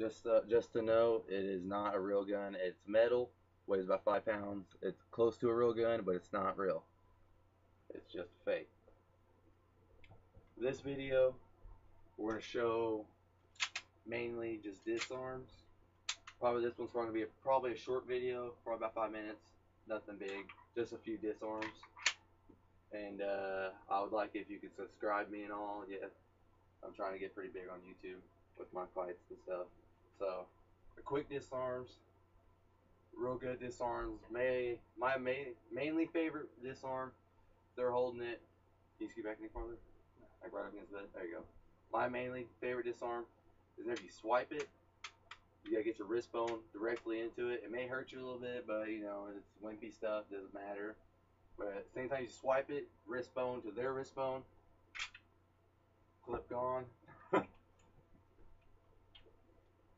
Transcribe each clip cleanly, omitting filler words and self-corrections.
Just to know, it is not a real gun. It's metal, weighs about 5 pounds. It's close to a real gun, but it's not real. It's just fake. This video, we're gonna show mainly just disarms. Probably this one's probably gonna be probably a short video, probably about 5 minutes. Nothing big, just a few disarms. And I would like if you could subscribe me and all. Yeah, I'm trying to get pretty big on YouTube with my fights and stuff. So, the quick disarms, real good disarms. My mainly favorite disarm, they're holding it. Can you scoot back any farther? Like right up against the bed. There you go. My mainly favorite disarm is whenever you swipe it, you gotta get your wrist bone directly into it. It may hurt you a little bit, but you know, it's wimpy stuff, doesn't matter. But at the same time you swipe it, wrist bone to their wrist bone, clip gone.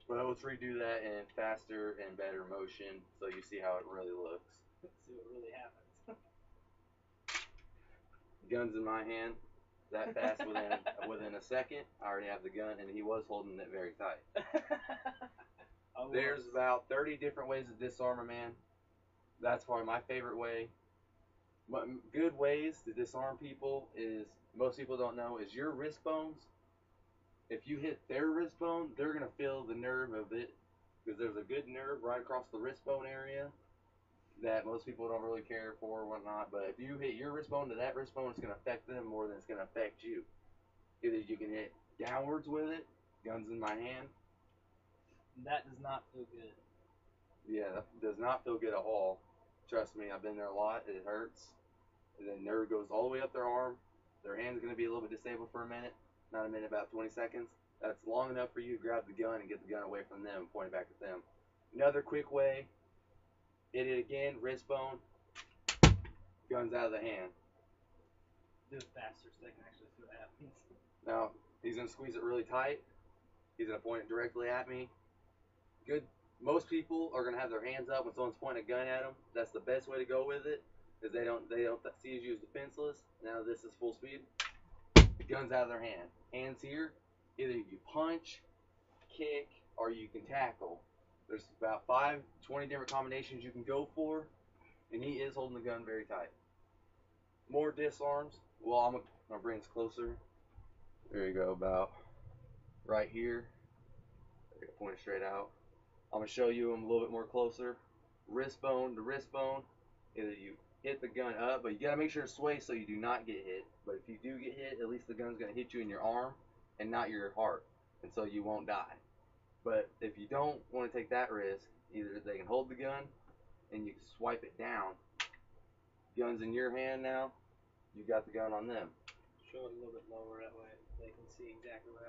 But let's redo that in faster and better motion so you see how it really looks. Let's see what really happens. Gun's in my hand. That fast within a second, I already have the gun, and he was holding it very tight. There's about 30 different ways to disarm a man. That's probably my favorite way. Good ways to disarm people is, most people don't know, is your wrist bones. If you hit their wrist bone, they're going to feel the nerve of it, because there's a good nerve right across the wrist bone area that most people don't really care for or whatnot. But if you hit your wrist bone to that wrist bone, it's going to affect them more than it's going to affect you. Either you can hit downwards with it, gun's in my hand. That does not feel good. Yeah, that does not feel good at all. Trust me, I've been there a lot. It hurts. And then nerve goes all the way up their arm. Their hand's going to be a little bit disabled for a minute. Not a minute, about 20 seconds. That's long enough for you to grab the gun and get the gun away from them and point it back at them. Another quick way, hit it again, wrist bone, gun's out of the hand. Do it faster so I can actually see what happens. Now, he's going to squeeze it really tight. He's going to point it directly at me. Good. Most people are going to have their hands up when someone's pointing a gun at them. That's the best way to go with it, because they don't see you as defenseless. Now this is full speed. The gun's out of their hand. Hands here. Either you punch, kick, or you can tackle. There's about 20 different combinations you can go for, and he is holding the gun very tight. More disarms. Well, I'm gonna bring this closer. There you go, about right here. There you go, point it straight out. I'm gonna show you them a little bit more closer. Wrist bone to wrist bone. Either you hit the gun up, but you gotta make sure to sway so you do not get hit. But if you do get hit, at least the gun's gonna hit you in your arm and not your heart, and so you won't die. But if you don't want to take that risk, either they can hold the gun and you can swipe it down. Gun's in your hand now. You got the gun on them. Show it a little bit lower, that way they can see exactly what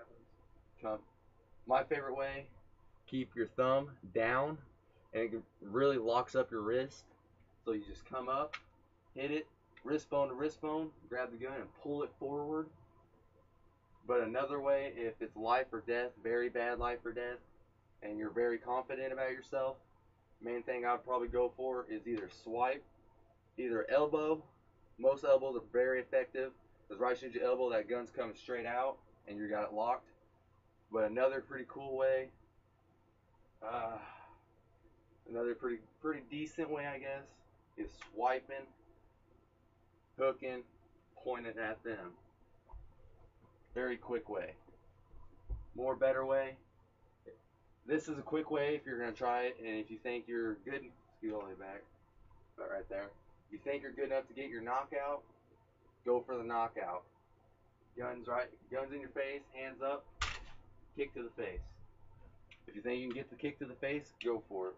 happens. My favorite way, keep your thumb down, and it really locks up your wrist. So you just come up, hit it, wrist bone to wrist bone, grab the gun and pull it forward. But another way, if it's life or death, very bad life or death, and you're very confident about yourself, main thing I'd probably go for is either swipe, either elbow. Most elbows are very effective, because right as soon as you elbow, that gun's coming straight out and you got it locked. But another pretty cool way, another pretty decent way, I guess, is swiping, hooking, pointing at them. Very quick way. More better way. This is a quick way if you're going to try it, and if you think you're good, scoot all the way back, about right there. If you think you're good enough to get your knockout, go for the knockout. Guns in your face, hands up, kick to the face. If you think you can get the kick to the face, go for it.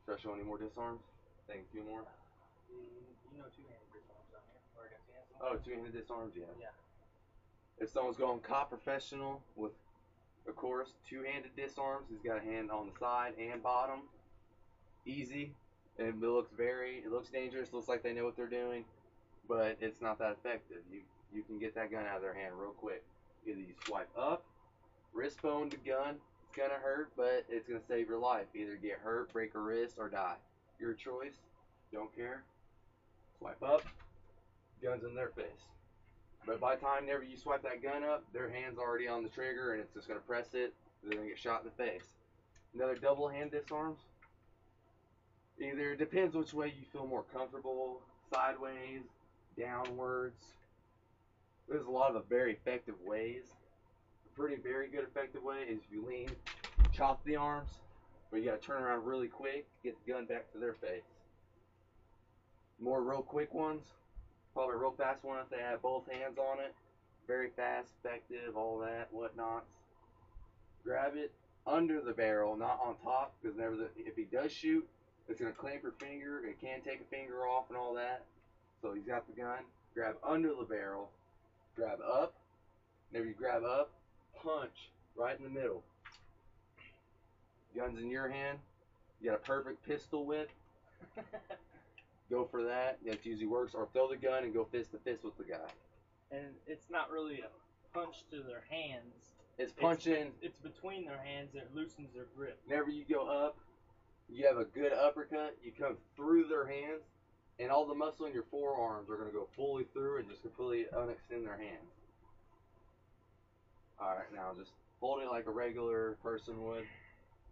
Should I show any more disarms? I think a few more. You know two-handed disarms on here, or against hands. Oh, two-handed disarms, yeah. Yeah. If someone's going cop professional with, of course, two-handed disarms, he's got a hand on the side and bottom. Easy, and it looks dangerous, looks like they know what they're doing, but it's not that effective. You can get that gun out of their hand real quick. Either you swipe up, wrist bone to gun, it's gonna hurt, but it's gonna save your life. Either get hurt, break a wrist, or die. Your choice, don't care. Swipe up, gun's in their face. But by the time whenever you swipe that gun up, their hand's already on the trigger and it's just gonna press it. They're gonna get shot in the face. Another double hand disarms. Either it depends which way you feel more comfortable, sideways, downwards. There's a lot of very effective ways. A very good effective way is if you lean, chop the arms, but you gotta turn around really quick, get the gun back to their face. More real quick ones, probably a real fast one if they have both hands on it. Very fast, effective, all that, whatnots. Grab it under the barrel, not on top, because if he does shoot, it's gonna clamp your finger. It can take a finger off and all that. So he's got the gun. Grab under the barrel. Grab up. Whenever you grab up, punch right in the middle. Gun's in your hand. You got a perfect pistol whip. Go for that. That usually works. Or throw the gun and go fist to fist with the guy. And it's not really a punch to their hands. It's punching. It's between their hands that loosens their grip. Whenever you go up, you have a good uppercut. You come through their hands, and all the muscle in your forearms are going to go fully through and just completely unextend their hands. Alright, now just hold it like a regular person would,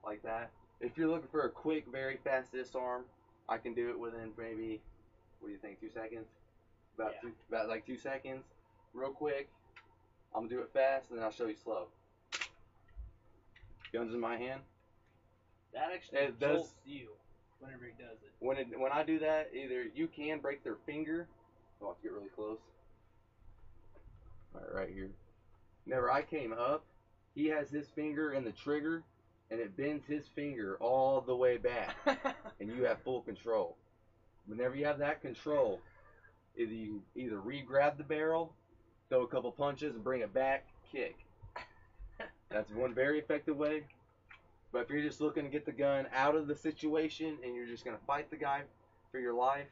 like that. If you're looking for a quick, very fast disarm, I can do it within maybe, what do you think, 2 seconds? About like 2 seconds. Real quick. I'm going to do it fast, and then I'll show you slow. Gun's in my hand. That actually jolts you whenever he does it. When I do that, either you can break their finger. I'll have to get really close. Alright, right here. Whenever I came up, he has his finger in the trigger, and it bends his finger all the way back, and you have full control. Whenever you have that control, you either re-grab the barrel, throw a couple punches, and bring it back, kick. That's one very effective way. But if you're just looking to get the gun out of the situation and you're just going to fight the guy for your life,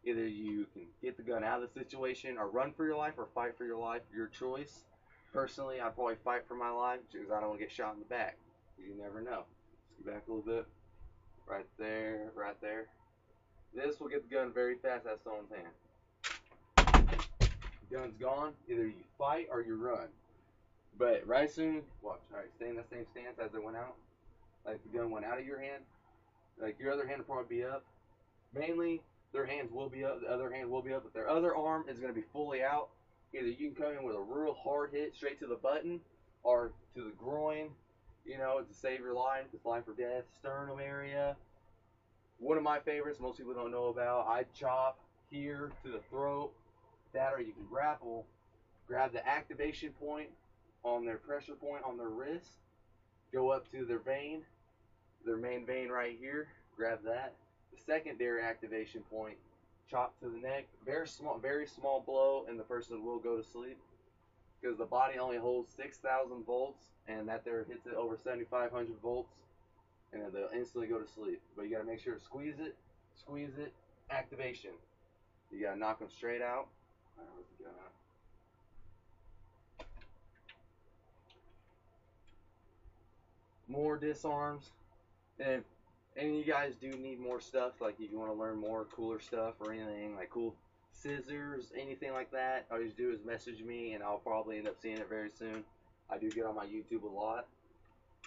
either you can get the gun out of the situation or run for your life or fight for your life, your choice. Personally, I'd probably fight for my life because I don't want to get shot in the back. You never know. Let's go back a little bit. Right there, right there. This will get the gun very fast out of someone's hand. Gun's gone. Either you fight or you run. But right soon, watch. Alright, stay in the same stance as it went out. Like the gun went out of your hand. Like your other hand will probably be up. Mainly, their hands will be up. The other hand will be up. But their other arm is going to be fully out. Either you can come in with a real hard hit straight to the button or to the groin, you know, to save your life. It's life or death. Sternum area. One of my favorites, most people don't know about, I chop here to the throat. That or you can grapple. Grab the activation point on their pressure point on their wrist. Go up to their vein, their main vein right here. Grab that. The secondary activation point, chop to the neck. Very small blow, and the person will go to sleep because the body only holds 6,000 volts, and that there hits it over 7,500 volts, and they'll instantly go to sleep. But you got to make sure to squeeze it, activation. You got to knock them straight out. All right, where's the gun at? More disarms, and you guys do need more stuff, like if you want to learn more cooler stuff or anything like cool scissors, anything like that, all you just do is message me and I'll probably end up seeing it very soon. I do get on my YouTube a lot.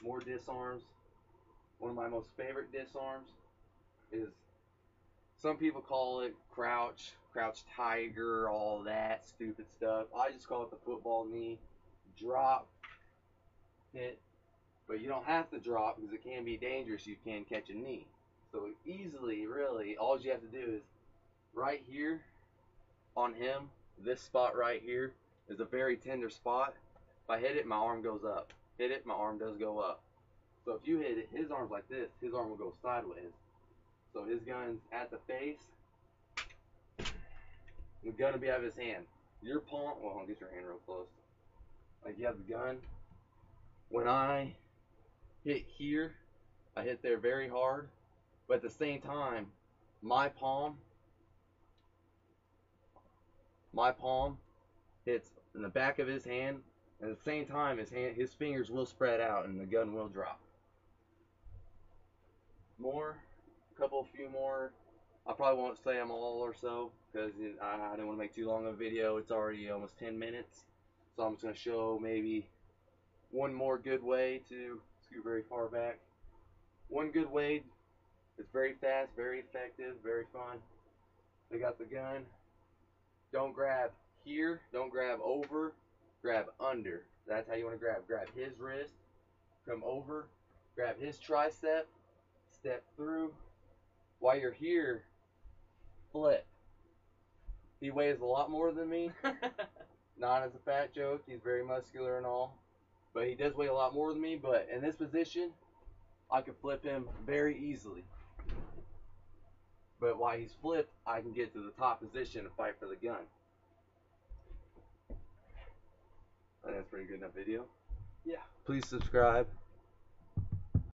More disarms. One of my most favorite disarms is, some people call it crouch tiger, all that stupid stuff. I just call it the football knee. Drop, hit. But you don't have to drop because it can be dangerous. You can catch a knee. So easily, really, all you have to do is right here on him, this spot right here is a very tender spot. If I hit it, my arm goes up. Hit it, my arm does go up. So if you hit it, his arm's like this, his arm will go sideways. So his gun's at the face. The gun will be out of his hand. Your palm, well, I'll get your hand real close. Like you have the gun. When I hit here, I hit there very hard, but at the same time, my palm hits in the back of his hand, and at the same time, his fingers will spread out and the gun will drop. A few more. I probably won't say them all or so, because I didn't want to make too long of a video. It's already almost 10 minutes, so I'm just going to show maybe one more good way to scoot very far back. One good way, it's very fast, very effective, very fun. They got the gun. Don't grab here, don't grab over, grab under. That's how you want to grab. Grab his wrist, come over, grab his tricep, step through. While you're here, flip. He weighs a lot more than me. Not as a fat joke, he's very muscular and all. But he does weigh a lot more than me, but in this position, I could flip him very easily. But while he's flipped, I can get to the top position and fight for the gun. I think that's a pretty good enough video. Yeah. Please subscribe.